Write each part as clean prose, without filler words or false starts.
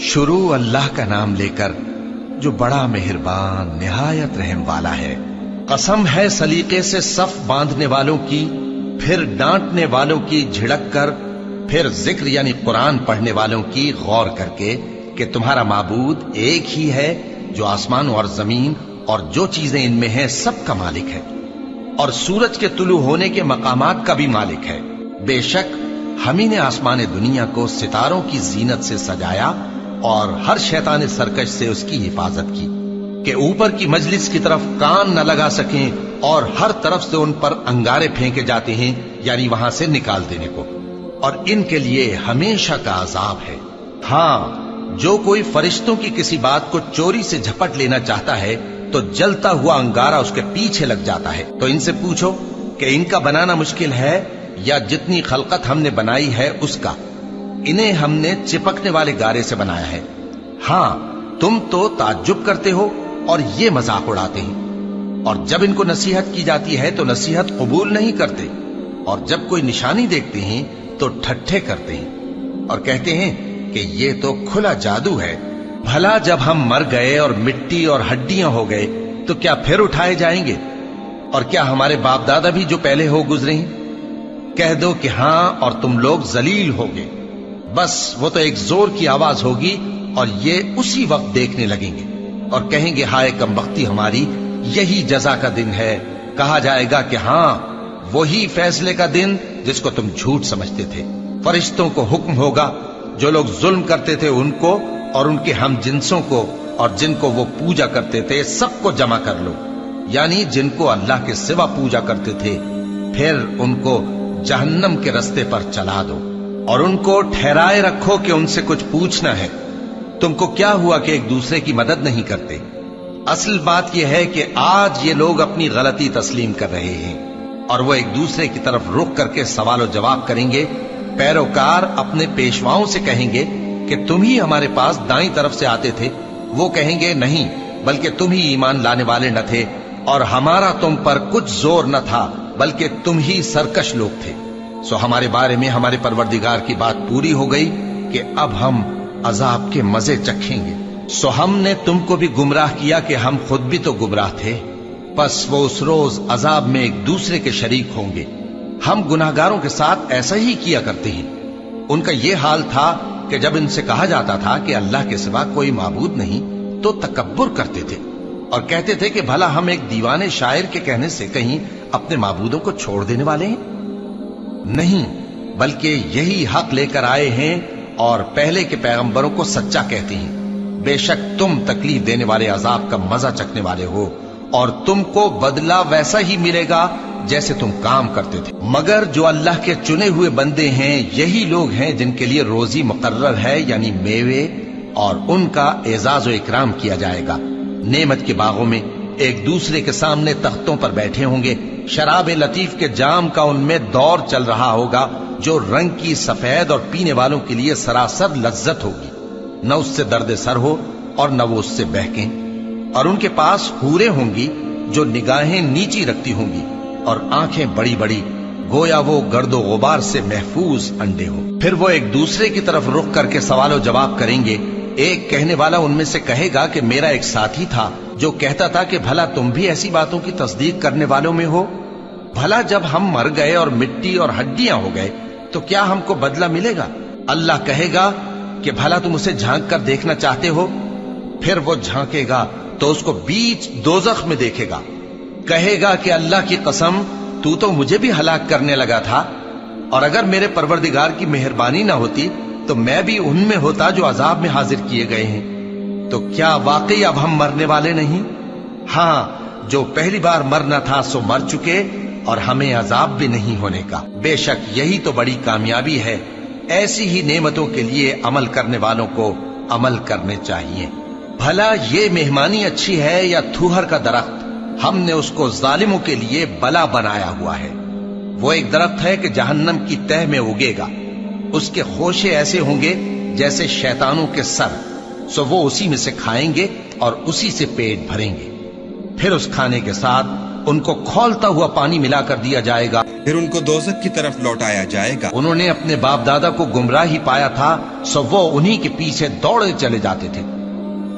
شروع اللہ کا نام لے کر جو بڑا مہربان نہایت رحم والا ہے۔ قسم ہے سلیقے سے صف باندھنے والوں کی، پھر ڈانٹنے والوں کی جھڑک کر، پھر ذکر یعنی قرآن پڑھنے والوں کی غور کر کے کہ تمہارا معبود ایک ہی ہے جو آسمان اور زمین اور جو چیزیں ان میں ہیں سب کا مالک ہے، اور سورج کے طلوع ہونے کے مقامات کا بھی مالک ہے۔ بے شک ہم ہی نے آسمان دنیا کو ستاروں کی زینت سے سجایا اور ہر شیطان سرکش سے اس کی حفاظت کی کہ اوپر کی مجلس کی طرف کان نہ لگا سکیں، اور ہر طرف سے ان پر انگارے پھینکے جاتے ہیں یعنی وہاں سے نکال دینے کو، اور ان کے لیے ہمیشہ کا عذاب ہے۔ ہاں، جو کوئی فرشتوں کی کسی بات کو چوری سے جھپٹ لینا چاہتا ہے تو جلتا ہوا انگارہ اس کے پیچھے لگ جاتا ہے۔ تو ان سے پوچھو کہ ان کا بنانا مشکل ہے یا جتنی خلقت ہم نے بنائی ہے اس کا؟ انہیں ہم نے چپکنے والے گارے سے بنایا ہے۔ ہاں، تم تو تعجب کرتے ہو اور یہ مذاق اڑاتے ہیں، اور جب ان کو نصیحت کی جاتی ہے تو نصیحت قبول نہیں کرتے، اور جب کوئی نشانی دیکھتے ہیں تو ٹھٹھے کرتے ہیں اور کہتے ہیں کہ یہ تو کھلا جادو ہے۔ بھلا جب ہم مر گئے اور مٹی اور ہڈیاں ہو گئے تو کیا پھر اٹھائے جائیں گے؟ اور کیا ہمارے باپ دادا بھی جو پہلے ہو گزرے ہیں؟ کہہ دو کہ ہاں، اور تم لوگ ذلیل ہوگے۔ بس وہ تو ایک زور کی آواز ہوگی اور یہ اسی وقت دیکھنے لگیں گے اور کہیں گے ہائے کمبختی ہماری، یہی جزا کا دن ہے۔ کہا جائے گا کہ ہاں، وہی فیصلے کا دن جس کو تم جھوٹ سمجھتے تھے۔ فرشتوں کو حکم ہوگا جو لوگ ظلم کرتے تھے ان کو اور ان کے ہم جنسوں کو اور جن کو وہ پوجا کرتے تھے سب کو جمع کر لو، یعنی جن کو اللہ کے سوا پوجا کرتے تھے، پھر ان کو جہنم کے رستے پر چلا دو اور ان کو ٹھہرائے رکھو کہ ان سے کچھ پوچھنا ہے۔ تم کو کیا ہوا کہ ایک دوسرے کی مدد نہیں کرتے؟ اصل بات یہ ہے کہ آج یہ لوگ اپنی غلطی تسلیم کر رہے ہیں اور وہ ایک دوسرے کی طرف رخ کر کے سوال و جواب کریں گے۔ پیروکار اپنے پیشواؤں سے کہیں گے کہ تم ہی ہمارے پاس دائیں طرف سے آتے تھے۔ وہ کہیں گے نہیں، بلکہ تم ہی ایمان لانے والے نہ تھے اور ہمارا تم پر کچھ زور نہ تھا، بلکہ تم ہی سرکش لوگ تھے۔ سو ہمارے بارے میں ہمارے پروردگار کی بات پوری ہو گئی کہ اب ہم عذاب کے مزے چکھیں گے۔ سو ہم نے تم کو بھی گمراہ کیا کہ ہم خود بھی تو گمراہ تھے، پس وہ اس روز عذاب میں ایک دوسرے کے شریک ہوں گے۔ ہم گناہگاروں کے ساتھ ایسا ہی کیا کرتے ہیں۔ ان کا یہ حال تھا کہ جب ان سے کہا جاتا تھا کہ اللہ کے سوا کوئی معبود نہیں تو تکبر کرتے تھے اور کہتے تھے کہ بھلا ہم ایک دیوانے شاعر کے کہنے سے کہیں اپنے معبودوں کو چھوڑ دینے والے ہیں؟ نہیں، بلکہ یہی حق لے کر آئے ہیں اور پہلے کے پیغمبروں کو سچا کہتے ہیں۔ بے شک تم تکلیف دینے والے عذاب کا مزہ چکھنے والے ہو اور تم کو بدلہ ویسا ہی ملے گا جیسے تم کام کرتے تھے۔ مگر جو اللہ کے چنے ہوئے بندے ہیں یہی لوگ ہیں جن کے لیے روزی مقرر ہے، یعنی میوے، اور ان کا اعزاز و اکرام کیا جائے گا۔ نعمت کے باغوں میں ایک دوسرے کے سامنے تختوں پر بیٹھے ہوں گے، شراب لطیف کے جام کا ان میں دور چل رہا ہوگا جو رنگ کی سفید اور پینے والوں کے لیے سراسر لذت ہوگی، نہ اس سے درد سر ہو اور نہ وہ اس سے بہکیں۔ اور ان کے پاس حوریں ہوں گی جو نگاہیں نیچی رکھتی ہوں گی اور آنکھیں بڑی بڑی، گویا وہ گرد و غبار سے محفوظ انڈے ہوں۔ پھر وہ ایک دوسرے کی طرف رخ کر کے سوال و جواب کریں گے۔ ایک کہنے والا ان میں سے کہے گا کہ میرا ایک ساتھی تھا جو کہتا تھا کہ بھلا تم بھی ایسی باتوں کی تصدیق کرنے والوں میں ہو؟ بھلا جب ہم مر گئے اور مٹی اور ہڈیاں ہو گئے تو کیا ہم کو بدلہ ملے گا؟ اللہ کہے گا کہ بھلا تم اسے جھانک کر دیکھنا چاہتے ہو؟ پھر وہ جھانکے گا تو اس کو بیچ دوزخ میں دیکھے گا، کہے گا کہ اللہ کی قسم تو مجھے بھی ہلاک کرنے لگا تھا، اور اگر میرے پروردگار کی مہربانی نہ ہوتی تو میں بھی ان میں ہوتا جو عذاب میں حاضر کیے گئے ہیں۔ تو کیا واقعی اب ہم مرنے والے نہیں؟ ہاں، جو پہلی بار مرنا تھا سو مر چکے اور ہمیں عذاب بھی نہیں ہونے کا۔ بے شک یہی تو بڑی کامیابی ہے۔ ایسی ہی نعمتوں کے لیے عمل کرنے والوں کو عمل کرنے چاہیے۔ بھلا یہ مہمانی اچھی ہے یا تھوہر کا درخت؟ ہم نے اس کو ظالموں کے لیے بلا بنایا ہوا ہے۔ وہ ایک درخت ہے کہ جہنم کی تہ میں اگے گا، اس کے خوشے ایسے ہوں گے جیسے شیطانوں کے سر، سو وہ اسی میں سے کھائیں گے اور اسی سے پیٹ بھریں گے، پھر اس کھانے کے ساتھ ان کو کھولتا ہوا پانی ملا کر دیا جائے گا، پھر ان کو دوزخ کی طرف لوٹایا جائے گا۔ انہوں نے اپنے باپ دادا کو گمراہی پایا تھا، سو وہ انہی کے پیچھے دوڑے چلے جاتے تھے،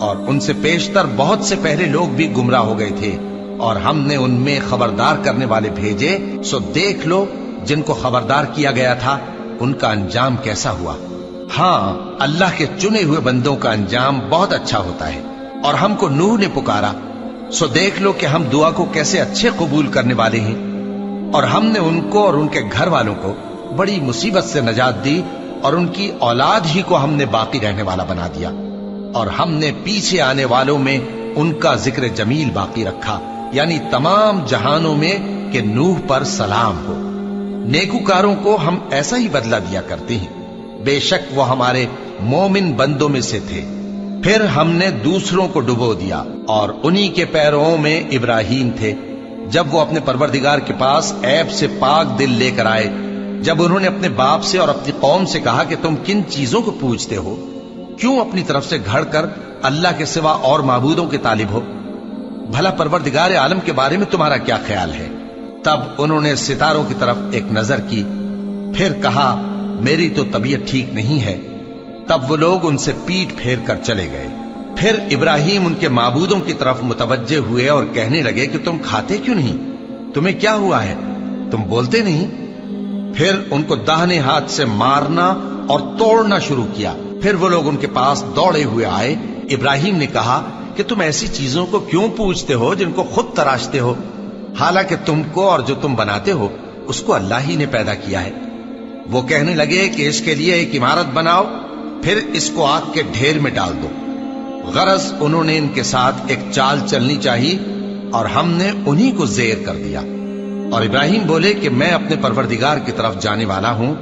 اور ان سے پیشتر بہت سے پہلے لوگ بھی گمراہ ہو گئے تھے، اور ہم نے ان میں خبردار کرنے والے بھیجے، سو دیکھ لو جن کو خبردار کیا گیا تھا ان کا انجام کیسا ہوا۔ ہاں، اللہ کے چنے ہوئے بندوں کا انجام بہت اچھا ہوتا ہے۔ اور ہم کو نوح نے پکارا، سو دیکھ لو کہ ہم دعا کو کیسے اچھے قبول کرنے والے ہیں، اور ہم نے ان کو اور ان کے گھر والوں کو بڑی مصیبت سے نجات دی، اور ان کی اولاد ہی کو ہم نے باقی رہنے والا بنا دیا، اور ہم نے پیچھے آنے والوں میں ان کا ذکر جمیل باقی رکھا، یعنی تمام جہانوں میں کہ نوح پر سلام ہو۔ نیکوکاروں کو ہم ایسا ہی بدلہ دیا کرتے ہیں، بے شک وہ ہمارے مومن بندوں میں سے تھے۔ پھر ہم نے دوسروں کو ڈبو دیا، اور انہی کے پیروں میں ابراہیم تھے، جب وہ اپنے پروردگار کے پاس عیب سے پاک دل لے کر آئے، جب انہوں نے اپنے باپ سے اور اپنی قوم سے کہا کہ تم کن چیزوں کو پوجتے ہو، کیوں اپنی طرف سے گھڑ کر اللہ کے سوا اور معبودوں کے طالب ہو؟ بھلا پروردگار عالم کے بارے میں تمہارا کیا خیال ہے؟ تب انہوں نے ستاروں کی طرف ایک نظر کی، پھر کہا میری تو طبیعت ٹھیک نہیں ہے۔ تب وہ لوگ ان سے پیٹ پھیر کر چلے گئے۔ پھر ابراہیم ان کے معبودوں کی طرف متوجہ ہوئے اور کہنے لگے کہ تم کھاتے کیوں نہیں؟ تمہیں کیا ہوا ہے؟ تم بولتے نہیں؟ پھر ان کو داہنے ہاتھ سے مارنا اور توڑنا شروع کیا۔ پھر وہ لوگ ان کے پاس دوڑے ہوئے آئے۔ ابراہیم نے کہا کہ تم ایسی چیزوں کو کیوں پوجتے ہو جن کو خود تراشتے ہو، حالانکہ تم کو اور جو تم بناتے ہو اس کو اللہ ہی نے پیدا کیا ہے۔ وہ کہنے لگے کہ اس کے لیے ایک عمارت بناؤ، پھر اس کو آگ کے ڈھیر میں ڈال دو۔ غرض انہوں نے ان کے ساتھ ایک چال چلنی چاہی، اور ہم نے انہی کو زیر کر دیا۔ اور ابراہیم بولے کہ میں اپنے پروردگار کی طرف جانے والا ہوں،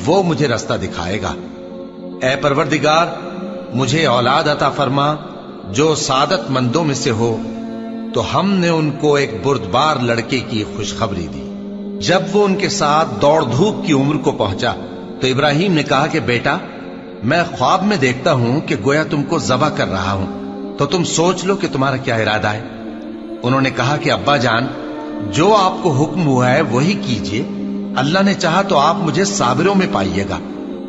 وہ مجھے رستہ دکھائے گا۔ اے پروردگار، مجھے اولاد عطا فرما جو سعادت مندوں میں سے ہو۔ تو ہم نے ان کو ایک بردبار لڑکے کی خوشخبری دی۔ جب وہ ان کے ساتھ دوڑ دھوپ کی عمر کو پہنچا تو ابراہیم نے کہا کہ بیٹا، میں خواب میں دیکھتا ہوں کہ گویا تم کو ذبح کر رہا ہوں، تو تم سوچ لو کہ تمہارا کیا ارادہ ہے۔ انہوں نے کہا کہ ابا جان، جو آپ کو حکم ہوا ہے وہی کیجئے، اللہ نے چاہا تو آپ مجھے صابروں میں پائیے گا۔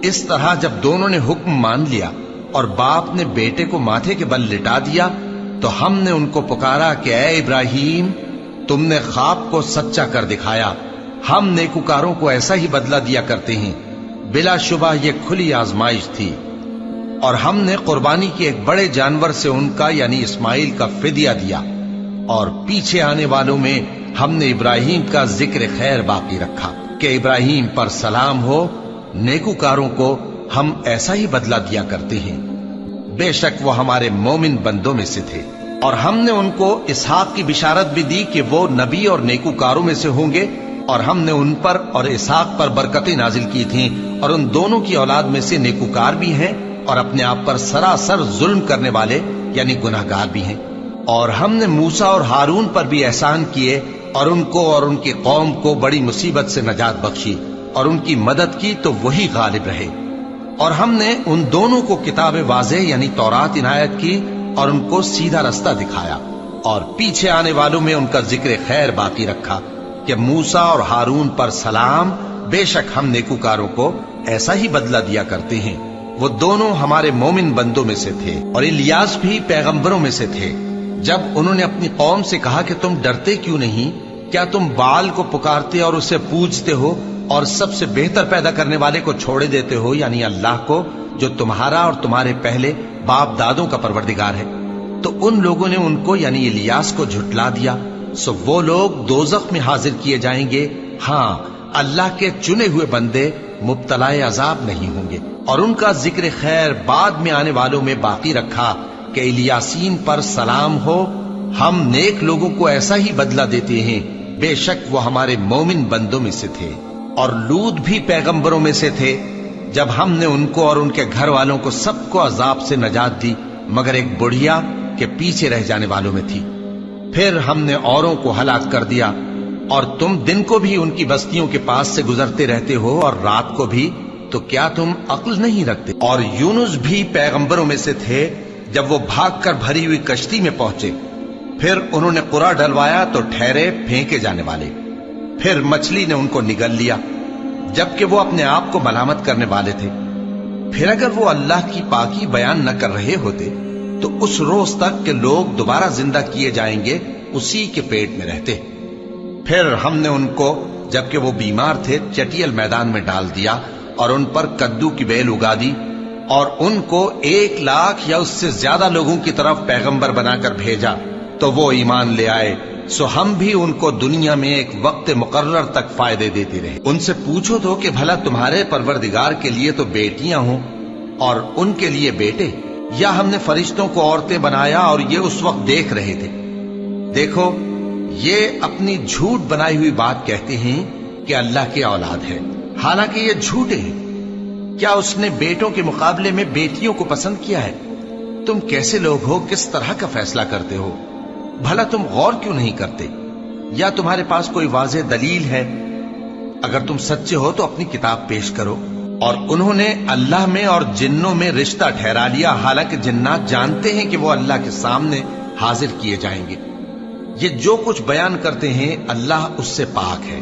اس طرح جب دونوں نے حکم مان لیا اور باپ نے بیٹے کو ماتھے کے بل لٹا دیا، تو ہم نے ان کو پکارا کہ اے ابراہیم، تم نے خواب کو سچا کر دکھایا، ہم نیکوکاروں کو ایسا ہی بدلہ دیا کرتے ہیں۔ بلا شبہ یہ کھلی آزمائش تھی، اور ہم نے قربانی کی ایک بڑے جانور سے ان کا یعنی اسماعیل کا فدیہ دیا، اور پیچھے آنے والوں میں ہم نے ابراہیم کا ذکر خیر باقی رکھا کہ ابراہیم پر سلام ہو۔ نیکوکاروں کو ہم ایسا ہی بدلہ دیا کرتے ہیں، بے شک وہ ہمارے مومن بندوں میں سے تھے۔ اور ہم نے ان کو اسحاق کی بشارت بھی دی کہ وہ نبی اور نیکوکاروں میں سے ہوں گے، اور ہم نے ان پر اور اسحاق پر برکتیں نازل کی تھیں، اور ان دونوں کی اولاد میں سے نیکوکار بھی ہیں اور اپنے آپ پر سراسر ظلم کرنے والے یعنی گناہگار بھی ہیں۔ اور ہم نے موسیٰ اور ہارون پر بھی احسان کیے، اور ان کو اور ان کی قوم کو بڑی مصیبت سے نجات بخشی، اور ان کی مدد کی تو وہی غالب رہے۔ اور ہم نے ان دونوں کو کتاب واضح یعنی تورات عنایت کی، اور ان کو سیدھا رستہ دکھایا، اور پیچھے آنے والوں میں ان کا ذکر خیر باقی رکھا کہ موسیٰ اور ہارون پر سلام، بے شک ہم نیکوکاروں کو ایسا ہی بدلہ دیا کرتے ہیں۔ وہ دونوں ہمارے مومن بندوں میں سے تھے، اور الیاس بھی پیغمبروں میں سے تھے۔ جب انہوں نے اپنی قوم سے کہا کہ تم ڈرتے کیوں نہیں؟ کیا تم بال کو پکارتے اور اسے پوجتے ہو، اور سب سے بہتر پیدا کرنے والے کو چھوڑے دیتے ہو یعنی اللہ کو، جو تمہارا اور تمہارے پہلے باپ دادوں کا پروردگار ہے؟ تو ان لوگوں نے ان کو یعنی الیاس کو جھٹلا دیا، سو وہ لوگ دوزخ میں حاضر کیے جائیں گے۔ ہاں، اللہ کے چنے ہوئے بندے مبتلا عذاب نہیں ہوں گے۔ اور ان کا ذکر خیر بعد میں آنے والوں میں باقی رکھا کہ الیاسین پر سلام ہو، ہم نیک لوگوں کو ایسا ہی بدلہ دیتے ہیں، بے شک وہ ہمارے مومن بندوں میں سے تھے۔ اور لوط بھی پیغمبروں میں سے تھے، جب ہم نے ان کو اور ان کے گھر والوں کو سب کو عذاب سے نجات دی مگر ایک بڑھیا کہ پیچھے رہ جانے والوں میں تھی۔ پھر ہم نے اوروں کو ہلاک کر دیا، اور تم دن کو بھی ان کی بستیوں کے پاس سے گزرتے رہتے ہو اور رات کو بھی، تو کیا تم عقل نہیں رکھتے؟ اور یونس بھی پیغمبروں میں سے تھے، جب وہ بھاگ کر بھری ہوئی کشتی میں پہنچے پھر انہوں نے قرا ڈلوایا تو ٹھہرے پھینکے جانے والے. پھر مچھلی نے ان کو نگل لیا جبکہ وہ اپنے آپ کو ملامت کرنے والے تھے. پھر اگر وہ اللہ کی پاکی بیان نہ کر رہے ہوتے تو اس روز تک کہ لوگ دوبارہ زندہ کیے جائیں گے اسی کے پیٹ میں رہتے. پھر ہم نے ان کو جبکہ وہ بیمار تھے چٹیل میدان میں ڈال دیا اور ان پر کدو کی بیل اگا دی اور ان کو 1,00,000 یا اس سے زیادہ لوگوں کی طرف پیغمبر بنا کر بھیجا تو وہ ایمان لے آئے. سو ہم بھی ان کو دنیا میں ایک وقت مقرر تک فائدے دیتے رہے. ان سے پوچھو تو کہ بھلا تمہارے پروردگار کے لیے تو بیٹیاں ہوں اور ان کے لیے بیٹے، یا ہم نے فرشتوں کو عورتیں بنایا اور یہ اس وقت دیکھ رہے تھے؟ دیکھو یہ اپنی جھوٹ بنائی ہوئی بات کہتے ہیں کہ اللہ کی اولاد ہے، حالانکہ یہ جھوٹے ہیں. کیا اس نے بیٹوں کے مقابلے میں بیٹیوں کو پسند کیا ہے؟ تم کیسے لوگ ہو، کس طرح کا فیصلہ کرتے ہو؟ بھلا تم غور کیوں نہیں کرتے؟ یا تمہارے پاس کوئی واضح دلیل ہے؟ اگر تم سچے ہو تو اپنی کتاب پیش کرو. اور انہوں نے اللہ میں اور جنوں میں رشتہ ٹھہرا لیا، حالانکہ جنات جانتے ہیں کہ وہ اللہ کے سامنے حاضر کیے جائیں گے. یہ جو کچھ بیان کرتے ہیں اللہ اس سے پاک ہے،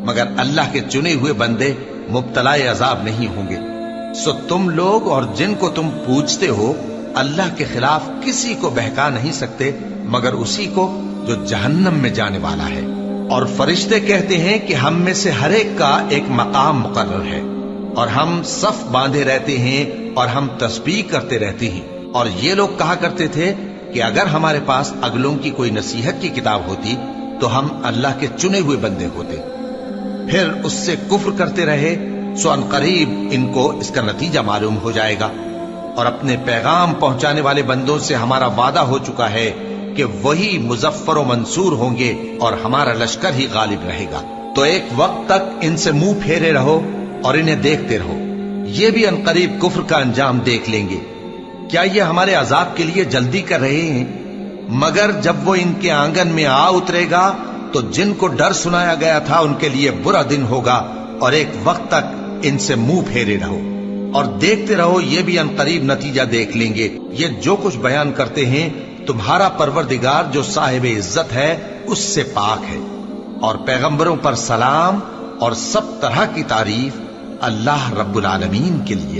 مگر اللہ کے چنے ہوئے بندے مبتلا عذاب نہیں ہوں گے. سو تم لوگ اور جن کو تم پوجتے ہو اللہ کے خلاف کسی کو بہکا نہیں سکتے مگر اسی کو جو جہنم میں جانے والا ہے. اور فرشتے کہتے ہیں کہ ہم میں سے ہر ایک کا ایک مقام مقرر ہے اور ہم صف باندھے رہتے ہیں اور ہم تسبیح کرتے رہتے ہیں. اور یہ لوگ کہا کرتے تھے کہ اگر ہمارے پاس اگلوں کی کوئی نصیحت کی کتاب ہوتی تو ہم اللہ کے چنے ہوئے بندے ہوتے. پھر اس سے کفر کرتے رہے، سو ان قریب ان کو اس کا نتیجہ معلوم ہو جائے گا. اور اپنے پیغام پہنچانے والے بندوں سے ہمارا وعدہ ہو چکا ہے کہ وہی مظفر و منصور ہوں گے اور ہمارا لشکر ہی غالب رہے گا. تو ایک وقت تک ان سے منہ پھیرے رہو اور انہیں دیکھتے رہو، یہ بھی ان قریب کفر کا انجام دیکھ لیں گے. کیا یہ ہمارے عذاب کے لیے جلدی کر رہے ہیں؟ مگر جب وہ ان کے آنگن میں آ اترے گا تو جن کو ڈر سنایا گیا تھا ان کے لیے برا دن ہوگا. اور ایک وقت تک ان سے منہ پھیرے رہو اور دیکھتے رہو، یہ بھی عنقریب نتیجہ دیکھ لیں گے. یہ جو کچھ بیان کرتے ہیں تمہارا پروردگار جو صاحب عزت ہے اس سے پاک ہے. اور پیغمبروں پر سلام اور سب طرح کی تعریف اللہ رب العالمین کے لیے.